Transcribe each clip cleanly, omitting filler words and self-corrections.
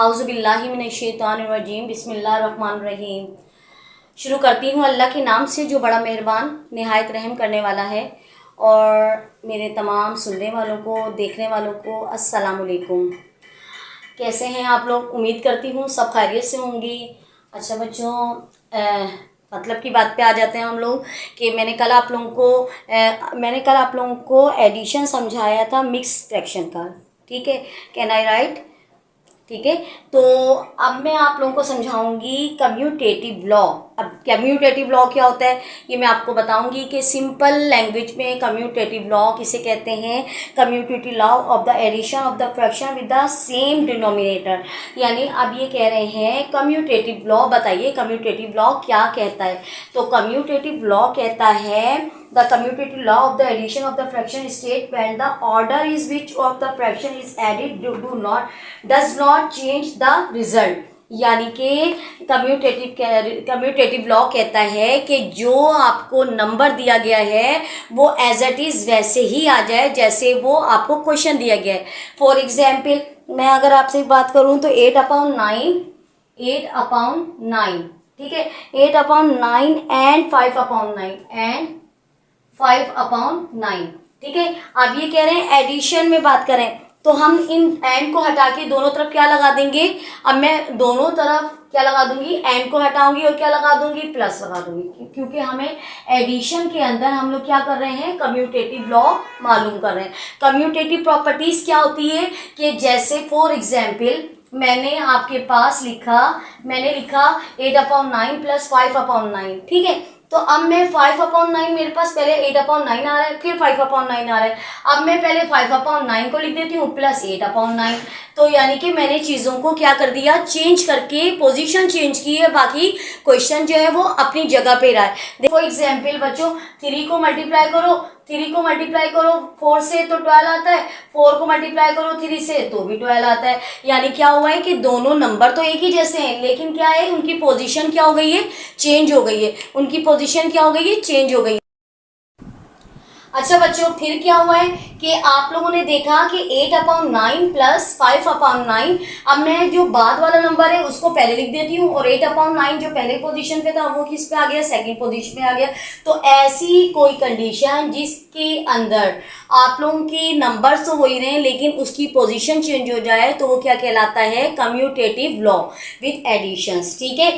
औज़ुबिल्लाहि मिनश्शैतानिर्रजीम बिस्मिल्लाहिर्रहमानिर्रहीम। शुरू करती हूँ अल्लाह के नाम से जो बड़ा मेहरबान निहायत रहम करने वाला है। और मेरे तमाम सुनने वालों को, देखने वालों को अस्सलाम वालेकुम। कैसे हैं आप लोग? उम्मीद करती हूँ सब खैरियत से होंगी। अच्छा बच्चों, मतलब की बात पे आ जाते हैं हम लोग कि मैंने कल आप लोगों को एडिशन समझाया था मिक्स फ्रैक्शन का। ठीक है, कैन आई राइट? ठीक है, तो अब मैं आप लोगों को समझाऊंगी कम्यूटेटिव लॉ। अब कम्यूटेटिव लॉ क्या होता है ये मैं आपको बताऊंगी कि सिंपल लैंग्वेज में कम्यूटेटिव लॉ किसे कहते हैं। Commutative law of the addition of the fraction with the same denominator. यानी अब ये कह रहे हैं कम्यूटेटिव लॉ, बताइए कम्यूटेटिव लॉ क्या कहता है। तो कम्यूटेटिव लॉ कहता है the commutative law of the addition of the fraction state when the order is which of the fraction is added does not change the result। यानी कि commutative law कहता है कि जो आपको नंबर दिया गया है वो एज इट इज़ वैसे ही आ जाए जैसे वो आपको क्वेश्चन दिया गया है। फॉर एग्जाम्पल मैं अगर आपसे बात करूं तो 8/9, ठीक है, 8/9 एंड 5/9 एंड 5/9। ठीक है, अब ये कह रहे हैं एडिशन में बात करें तो हम इन एंड को हटा के दोनों तरफ क्या लगा देंगे। अब मैं दोनों तरफ क्या लगा दूंगी, एंड को हटाऊंगी और क्या लगा दूंगी, प्लस लगा दूंगी, क्योंकि हमें एडिशन के अंदर हम लोग क्या कर रहे हैं, कम्यूटेटिव लॉ मालूम कर रहे हैं। कम्यूटेटिव प्रॉपर्टीज क्या होती है कि जैसे फॉर एग्जाम्पल मैंने आपके पास मैंने लिखा 8/9 प्लस 5/9। ठीक है, तो अब मैं 5/9 मेरे पास पहले 8/9 आ रहा है, फिर 5/9 आ रहा है। अब मैं पहले 5/9 को लिख देती हूँ प्लस 8/9। तो यानी कि मैंने चीज़ों को क्या कर दिया, चेंज करके पोजीशन चेंज की है, बाकी क्वेश्चन जो है वो अपनी जगह पे रहा है। देखो एग्जाम्पल बच्चों, 3 को मल्टीप्लाई करो 4 से तो 12 आता है, 4 को मल्टीप्लाई करो 3 से तो भी 12 आता है। यानी क्या हुआ है कि दोनों नंबर तो एक ही जैसे हैं, लेकिन क्या है, उनकी पोजीशन क्या हो गई है, चेंज हो गई है। उनकी पोजीशन क्या हो गई है, चेंज हो गई है। अच्छा बच्चों, फिर क्या हुआ है कि आप लोगों ने देखा कि 8/9 प्लस 5/9। अब मैं जो बाद वाला नंबर है उसको पहले लिख देती हूँ और 8/9 जो पहले पोजीशन पे था वो किस पे आ गया, सेकंड पोजीशन पे आ गया। तो ऐसी कोई कंडीशन जिसके अंदर आप लोगों के नंबर तो हो ही रहे हैं लेकिन उसकी पोजीशन चेंज हो जाए तो वो क्या कहलाता है, कम्यूटेटिव लॉ विथ एडिशंस। ठीक है,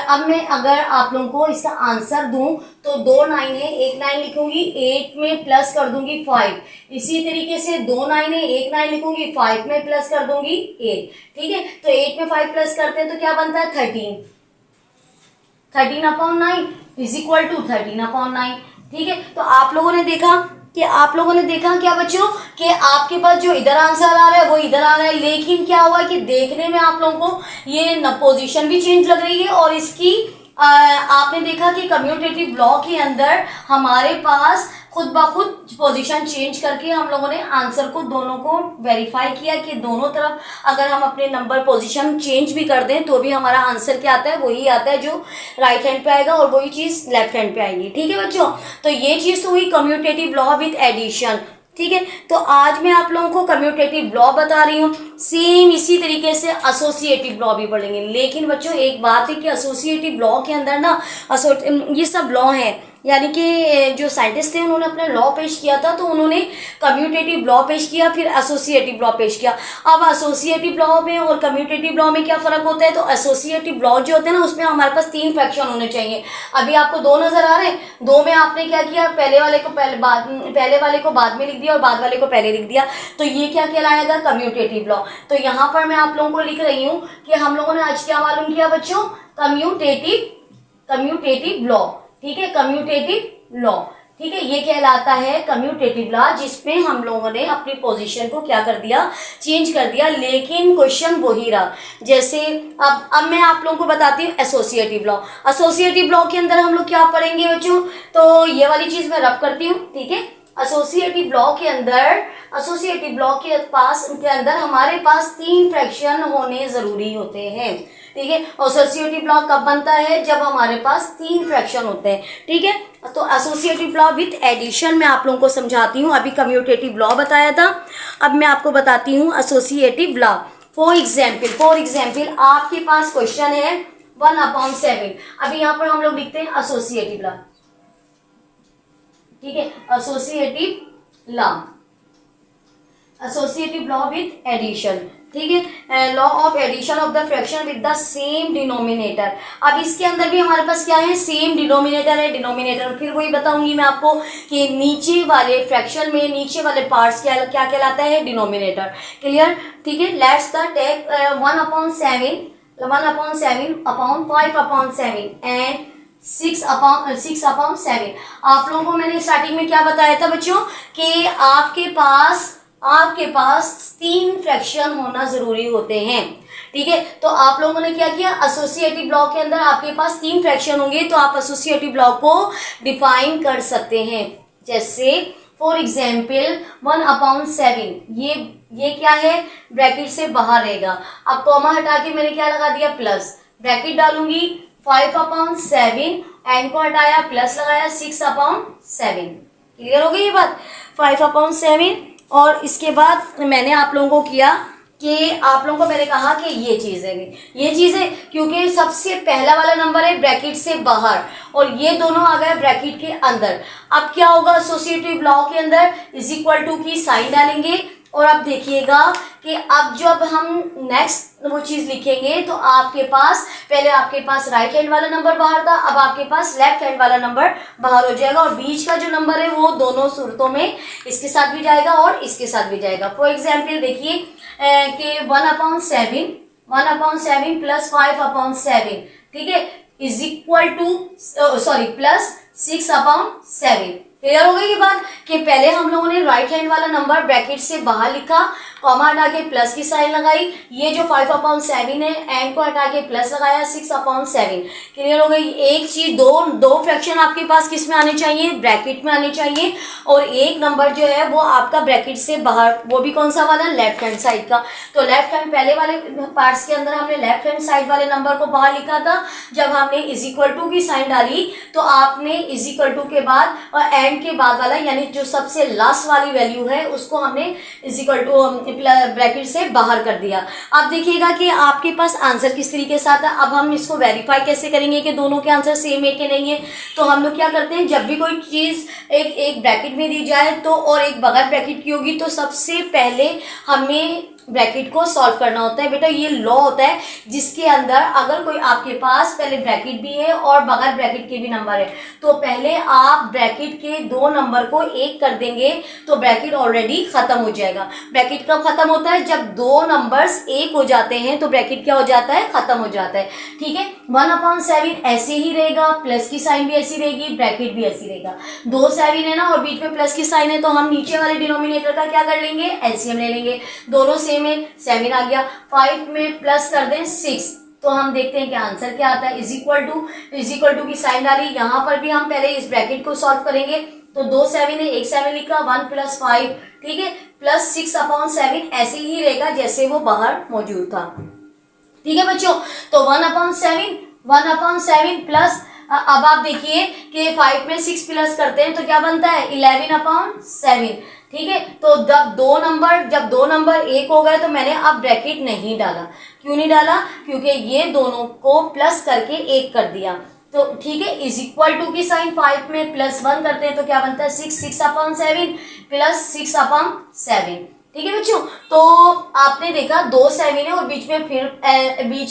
अब मैं अगर आप लोगों को इसका आंसर दूं तो 2 9 है, 1 9 लिखूंगी, 8 में प्लस कर दूंगी 5। इसी तरीके से 2 9 है, 1 9 लिखूंगी, 5 में प्लस कर दूंगी 8। ठीक है, तो 8 में 5 प्लस करते हैं तो क्या बनता है, 13/9 इज इक्वल टू 13/9। ठीक है, तो आप लोगों ने देखा क्या बच्चों कि आपके पास जो इधर आंसर आ रहा है वो इधर आ रहा है, लेकिन क्या हुआ कि देखने में आप लोगों को ये पोजीशन भी चेंज लग रही है और इसकी आपने देखा कि कम्यूटेटिव लॉ के अंदर हमारे पास खुद ब खुद पोजीशन चेंज करके हम लोगों ने आंसर को दोनों को वेरीफाई किया कि दोनों तरफ अगर हम अपने नंबर पोजीशन चेंज भी कर दें तो भी हमारा आंसर क्या आता है, वही आता है जो राइट हैंड पे आएगा और वही चीज़ लेफ्ट हैंड पे आएगी। ठीक है बच्चों, तो ये चीज़ तो हुई कम्यूटेटिव लॉ विथ एडिशन। ठीक है, तो आज मैं आप लोगों को कम्यूटेटिव लॉ बता रही हूँ। सेम इसी तरीके से एसोसिएटिव लॉ भी पढ़ेंगे, लेकिन बच्चों एक बात है कि एसोसिएटिव लॉ के अंदर ना ये सब लॉ हैं, यानी कि जो साइंटिस्ट थे उन्होंने अपना लॉ पेश किया था तो उन्होंने कम्यूटेटिव लॉ पेश किया, फिर एसोसिएटिव लॉ पेश किया। अब एसोसिएटिव लॉ में और कम्यूटेटिव लॉ में क्या फ़र्क होता है, तो एसोसिएटिव लॉ जो होते हैं ना उसमें हमारे पास 3 फ्रैक्शन होने चाहिए। अभी आपको 2 नज़र आ रहे हैं, 2 में आपने क्या किया, पहले वाले को बाद में लिख दिया और बाद वाले को पहले लिख दिया, तो ये क्या कहलाएगा, कम्यूटेटिव लॉ। तो यहाँ पर मैं आप लोगों को लिख रही हूँ कि हम लोगों ने आज क्या मालूम किया बच्चों, कम्यूटेटिव लॉ। ठीक है, कम्यूटेटिव लॉ, ठीक है, ये कहलाता है कम्यूटेटिव लॉ जिसमें हम लोगों ने अपनी पोजीशन को क्या कर दिया, चेंज कर दिया, लेकिन क्वेश्चन वही रहा। जैसे अब मैं आप लोगों को बताती हूँ एसोसिएटिव लॉ। एसोसिएटिव लॉ के अंदर हम लोग क्या पढ़ेंगे बच्चों, तो ये वाली चीज मैं रब करती हूँ। ठीक है, एसोसिएटिव लॉ के अंदर हमारे पास 3 फ्रैक्शन होने जरूरी होते हैं। ठीक है, एसोसिएटिव लॉ कब बनता है, जब हमारे पास 3 फ्रैक्शन होते हैं। ठीक है, तो एसोसिएटिव लॉ विथ एडिशन में आप लोगों को समझाती हूँ। अभी कम्यूटेटिव लॉ बताया था, अब मैं आपको बताती हूँ एसोसिएटिव लॉ। फॉर एग्जाम्पल आपके पास क्वेश्चन है 1/7। अभी यहाँ पर हम लोग लिखते हैं एसोसिएटिव लॉ, ठीक है, एसोसिएटिव लॉ विथ एडिशन, ठीक है, law of addition of the fraction with the same denominator. अब इसके अंदर भी हमारे पास क्या है, सेम डिनोमिनेटर है। डिनोमिनेटर फिर वही बताऊंगी मैं आपको कि नीचे वाले फ्रैक्शन में नीचे वाले पार्ट्स क्या क्या कहलाता है, डिनोमिनेटर। क्लियर, ठीक है। Let's the take 1/7 upon 5/7 and 6/7। आप लोगों को मैंने स्टार्टिंग में क्या बताया था बच्चों कि आपके पास 3 फ्रैक्शन होना जरूरी होते हैं, ठीक है। तो आप लोगों ने क्या किया, एसोसिएटिव लॉ के अंदर आपके पास 3 फ्रैक्शन होंगे तो आप एसोसिएटिव लॉ को डिफाइन कर सकते हैं। जैसे फॉर एग्जाम्पल 1/7, ये क्या है, ब्रैकेट से बाहर रहेगा। अब कॉमा हटा के मैंने क्या लगा दिया, प्लस, ब्रैकेट डालूंगी 5/7, एंड को हटाया, प्लस लगाया 6/7। क्लियर हो गई ये बात, 5/7। और इसके बाद मैंने आप लोगों को किया कि आप लोगों को मैंने कहा कि ये चीज है क्योंकि सबसे पहला वाला नंबर है ब्रैकेट से बाहर और ये दोनों आ गए ब्रैकेट के अंदर। अब क्या होगा, एसोसिएटिव लॉ के अंदर इज इक्वल टू की साइन डालेंगे और अब देखिएगा कि अब जब हम नेक्स्ट वो चीज लिखेंगे तो आपके पास पहले आपके पास राइट हैंड वाला नंबर बाहर था, अब आपके पास लेफ्ट हैंड वाला नंबर बाहर हो जाएगा और बीच का जो नंबर है वो दोनों सूरतों में इसके साथ भी जाएगा और इसके साथ भी जाएगा। फॉर एग्जाम्पल देखिए कि 1/7 प्लस 5/7, ठीक है, is equal two plus 6/7। Clear हो गई ये बात कि पहले हम लोगों ने राइट हैंड वाला नंबर ब्रैकेट से बाहर लिखा, कॉमा हटा के प्लस की साइन लगाई, ये जो 5/7 है एंड को हटा के प्लस लगाया 6/7। क्लियर हो गई। एक चीज, दो फ्रैक्शन आपके पास किस में आने चाहिए, ब्रैकेट में आने चाहिए और एक नंबर जो है वो आपका ब्रैकेट से बाहर, वो भी कौन सा वाला, लेफ्ट हैंड साइड का। तो लेफ्ट हैंड पहले वाले पार्ट्स के अंदर हमने लेफ्ट हैंड साइड वाले नंबर को बाहर लिखा था। जब हमने इज इक्वल टू की साइन डाली तो आपने इज इक्वल टू के बाद और एंड के बाद वाला यानी जो सबसे लास्ट वाली वैल्यू है उसको हमने इज इक्वल टू ब्रैकेट से बाहर कर दिया। अब देखिएगा कि आपके पास आंसर किस तरीके से आता है। अब हम इसको वेरीफाई कैसे करेंगे कि दोनों के आंसर सेम है कि नहीं है। तो हम लोग क्या करते हैं, जब भी कोई चीज एक ब्रैकेट में दी जाए तो और एक बगैर ब्रैकेट की होगी तो सबसे पहले हमें ब्रैकेट को सॉल्व करना होता है। बेटा ये लॉ होता है जिसके अंदर अगर कोई आपके पास पहले ब्रैकेट भी है और बगैर ब्रैकेट के भी नंबर है तो पहले आप ब्रैकेट के 2 नंबर को 1 कर देंगे तो ब्रैकेट ऑलरेडी खत्म हो जाएगा। ब्रैकेट कब खत्म होता है, जब 2 नंबर्स 1 हो जाते हैं तो ब्रैकेट क्या हो जाता है, खत्म हो जाता है। ठीक है, 1/7 ऐसे ही रहेगा, प्लस की साइन भी ऐसी रहेगी, ब्रैकेट भी ऐसी रहेगा। 2 7 है ना और बीच में प्लस की साइन है तो हम नीचे वाले डिनोमिनेटर का क्या कर लेंगे, एलसीएम ले लेंगे। दोनों सेम में 7 आ गया, 5 में प्लस कर दें 6 तो हम देखते हैं कि आंसर क्या आता है। इज इक्वल टू की साइन डाली, यहां पर भी हम पहले इस ब्रैकेट को सॉल्व करेंगे तो 2 7 है, 1 7 लिखा, 1 + 5, ठीक है, प्लस 6/7 ऐसे ही रहेगा जैसे वो बाहर मौजूद था। ठीक है बच्चों, तो 1/7 प्लस, अब आप देखिए कि 5 में 6 प्लस करते हैं तो क्या बनता है 11/7। ठीक है, तो जब दो नंबर 1 हो गए तो मैंने अब ब्रैकेट नहीं डाला। क्यों नहीं डाला, क्योंकि ये दोनों को प्लस करके 1 कर दिया। तो ठीक है, इज इक्वल टू की साइन 5 में +1 करते हैं तो क्या बनता है 6/7 प्लस 6/7। ठीक है बच्चों, तो आपने देखा 2 7 है और बीच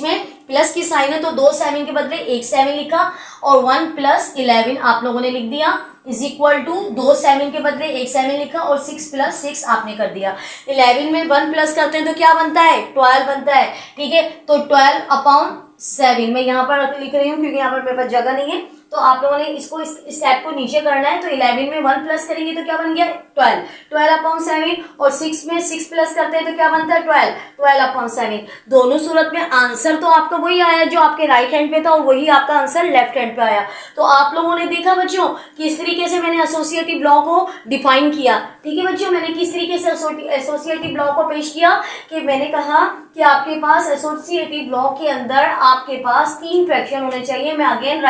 में प्लस की साइन है तो 2 7 के बदले 1 7 लिखा और 1 + 11 आप लोगों ने लिख दिया, इज इक्वल टू 2 7 के बदले 1 7 लिखा और 6 + 6 आपने कर दिया। 11 में 1 प्लस करते हैं तो क्या बनता है 12 बनता है। ठीक है, तो 12/7 मैं यहाँ पर लिख रही हूँ क्योंकि यहाँ पर मेरे पास जगह नहीं है। तो आप लोगों ने इसको इस स्टेप को नीचे करना है तो 11 में 1 प्लस करेंगे तो क्या बन गया 12/7 और 6 में 6 प्लस करते हैं तो क्या बनता है 12/7। दोनों सूरत में आंसर तो आपका वही आया जो आपके राइट हैंड पे था और वही आपका आंसर लेफ्ट हैंड पे आया। तो आप लोगों ने देखा बच्चों किस तरीके से मैंने एसोसिएटिव लॉ को डिफाइन किया। ठीक है बच्चों, मैंने किस तरीके से एसोसिएटिव लॉ को पेश किया कि मैंने कहा कि आपके पास एसोसिएटिव लॉ के अंदर आपके पास 3 फ्रैक्शन होने चाहिए। मैं अगेन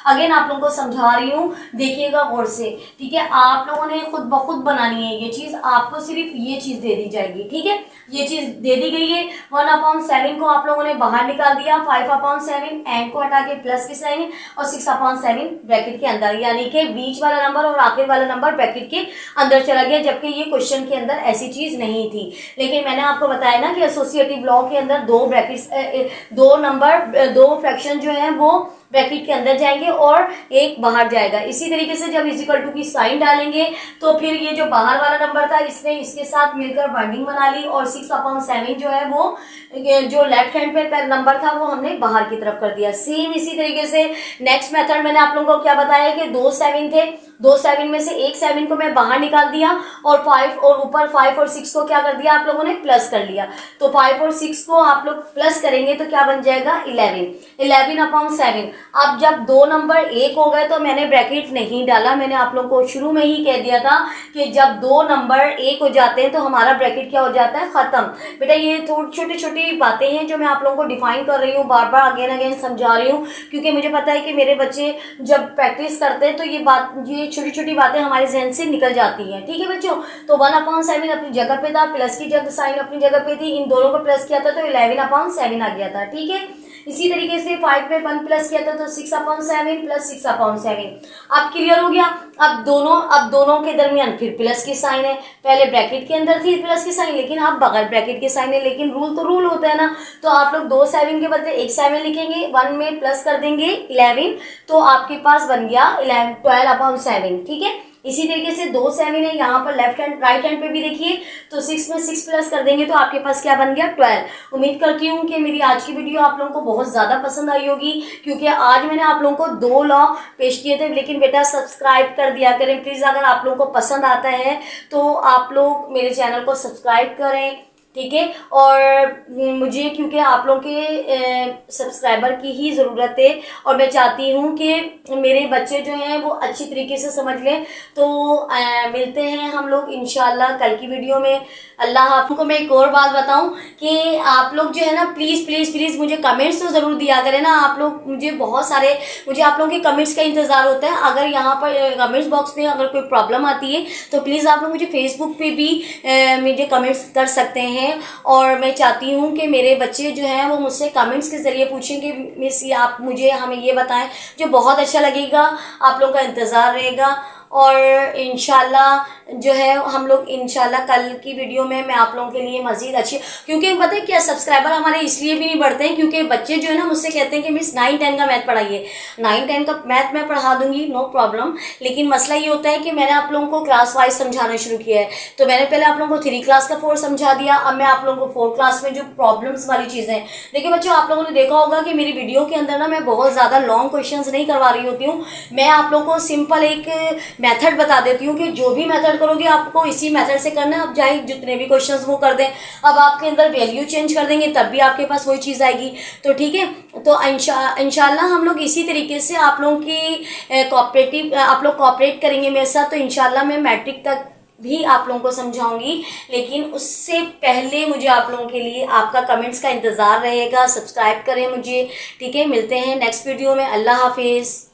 अगेन आप लोगों को समझा रही हूँ, देखिएगा गौर से, ठीक है। आप लोगों ने खुद ब खुद बनानी है ये चीज, आपको सिर्फ ये चीज दे दी जाएगी, ठीक है। ये चीज दे दी गई है। 1/7 को आप लोगों ने बाहर निकाल दिया, 5/7 एंड को हटा के प्लस के साइन और 6/7 ब्रैकेट के अंदर, यानी कि बीच वाला नंबर और आखिर वाला नंबर ब्रैकेट के अंदर चला गया, जबकि ये क्वेश्चन के अंदर ऐसी चीज नहीं थी। लेकिन मैंने आपको बताया ना कि एसोसिएटिव लॉ के अंदर दो ब्रैकेट्स, दो फ्रैक्शन जो है वो ब्रैकेट के अंदर जाएंगे और एक बाहर जाएगा। इसी तरीके से जब इज इक्वल टू की साइन डालेंगे तो फिर ये जो बाहर वाला नंबर था इसने इसके साथ मिलकर बाइंडिंग बना ली, और 6/7 जो है वो जो लेफ्ट हैंड पे नंबर था वो हमने बाहर की तरफ कर दिया। सेम इसी तरीके से नेक्स्ट मेथड मैंने आप लोगों को क्या बताया कि 2 7 थे, 2 7 में से एक 7 को मैं बाहर निकाल दिया और 5 और ऊपर 5 और 6 को क्या कर दिया आप लोगों ने प्लस कर लिया। तो 5 और 6 को आप लोग प्लस करेंगे तो क्या बन जाएगा 11/7। अब जब दो नंबर एक हो गए तो मैंने ब्रैकेट नहीं डाला, मैंने आप लोगों को शुरू में ही कह दिया था कि जब दो नंबर एक हो जाते हैं तो हमारा ब्रैकेट क्या हो जाता है, खत्म। बेटा ये थोड़ी छोटी छोटी बातें हैं जो मैं आप लोगों को डिफाइन कर रही हूँ, बार बार अगेन अगेन समझा रही हूँ, क्योंकि मुझे पता है कि मेरे बच्चे जब प्रैक्टिस करते हैं तो ये छोटी छोटी बातें हमारे जहन से निकल जाती हैं, ठीक है बच्चों। तो 1/7 अपनी जगह पे था, प्लस की जगह साइन अपनी जगह पे थी, इन दोनों को प्लस किया था तो 11/7 आ गया था, ठीक है। इसी तरीके से 5 पे 1 प्लस किया था तो 6/7 प्लस 6/7। अब क्लियर हो गया। अब दोनों के दरमियान फिर प्लस की साइन है, पहले ब्रैकेट के अंदर थी प्लस की साइन, लेकिन अब बगैर ब्रैकेट की साइन है, लेकिन रूल तो रूल होता है ना। तो आप लोग 2 7 के बदले एक 7 लिखेंगे, 1 में प्लस कर देंगे 11, तो आपके पास बन गया 12/7, ठीक है। इसी तरीके से 2 7 है, यहाँ पर लेफ्ट हैंड राइट हैंड पे भी देखिए, तो 6 में 6 प्लस कर देंगे तो आपके पास क्या बन गया 12। उम्मीद करती हूँ कि मेरी आज की वीडियो आप लोगों को बहुत ज़्यादा पसंद आई होगी, क्योंकि आज मैंने आप लोगों को 2 लॉ पेश किए थे। लेकिन बेटा सब्सक्राइब कर दिया करें प्लीज़, अगर आप लोगों को पसंद आता है तो आप लोग मेरे चैनल को सब्सक्राइब करें, ठीक है। और मुझे क्योंकि आप लोगों के सब्सक्राइबर की ही ज़रूरत है और मैं चाहती हूँ कि मेरे बच्चे जो हैं वो अच्छी तरीके से समझ लें। तो मिलते हैं हम लोग इंशाल्लाह कल की वीडियो में। अल्लाह आपको मैं एक और बात बताऊं कि आप लोग जो है ना प्लीज़ प्लीज़ प्लीज़ मुझे कमेंट्स तो ज़रूर दिया करें ना आप लोग, मुझे आप लोगों के कमेंट्स का इंतज़ार होता है। अगर यहाँ पर कमेंट्स बॉक्स में अगर कोई प्रॉब्लम आती है तो प्लीज़ आप लोग मुझे फेसबुक पे भी मुझे कमेंट्स कर सकते हैं। और मैं चाहती हूँ कि मेरे बच्चे जो हैं वो मुझसे कमेंट्स के ज़रिए पूछें कि मिस ये आप मुझे हमें ये बताएं, जो बहुत अच्छा लगेगा, आप लोगों का इंतज़ार रहेगा। और इंशाल्लाह जो है हम लोग इंशाल्लाह कल की वीडियो में मैं आप लोगों के लिए मज़ीद अच्छी, क्योंकि पता है क्या सब्सक्राइबर हमारे इसलिए भी नहीं बढ़ते हैं क्योंकि बच्चे जो है ना मुझसे कहते हैं कि मिस 9 10 का मैथ पढ़ाइए। 9 10 का मैथ मैं पढ़ा दूंगी, नो प्रॉब्लम, लेकिन मसला ये होता है कि मैंने आप लोगों को क्लास वाइज समझाना शुरू किया है। तो मैंने पहले आप लोगों को 3 क्लास का 4 समझा दिया, अब मैं आप लोगों को 4 क्लास में जो प्रॉब्लम्स वाली चीज़ें हैं। देखिए बच्चों आप लोगों ने देखा होगा कि मेरी वीडियो के अंदर ना मैं बहुत ज़्यादा लॉन्ग क्वेश्चन नहीं करवा रही होती हूँ, मैं आप लोगों को सिंपल एक मेथड बता देती हूँ कि जो भी मेथड करोगे आपको इसी मेथड से करना है। अब चाहे जितने भी क्वेश्चंस वो कर दें, अब आपके अंदर वैल्यू चेंज कर देंगे तब भी आपके पास वही चीज़ आएगी। तो ठीक है, तो इंशाल्लाह हम लोग इसी तरीके से आप लोगों की आप लोग कोऑपरेट करेंगे मेरे साथ, तो इंशाल्लाह मैं मैट्रिक तक भी आप लोगों को समझाऊंगी। लेकिन उससे पहले मुझे आप लोगों के लिए आपका कमेंट्स का इंतज़ार रहेगा। सब्सक्राइब करें मुझे, ठीक है। मिलते हैं नेक्स्ट वीडियो में। अल्लाह हाफिज़।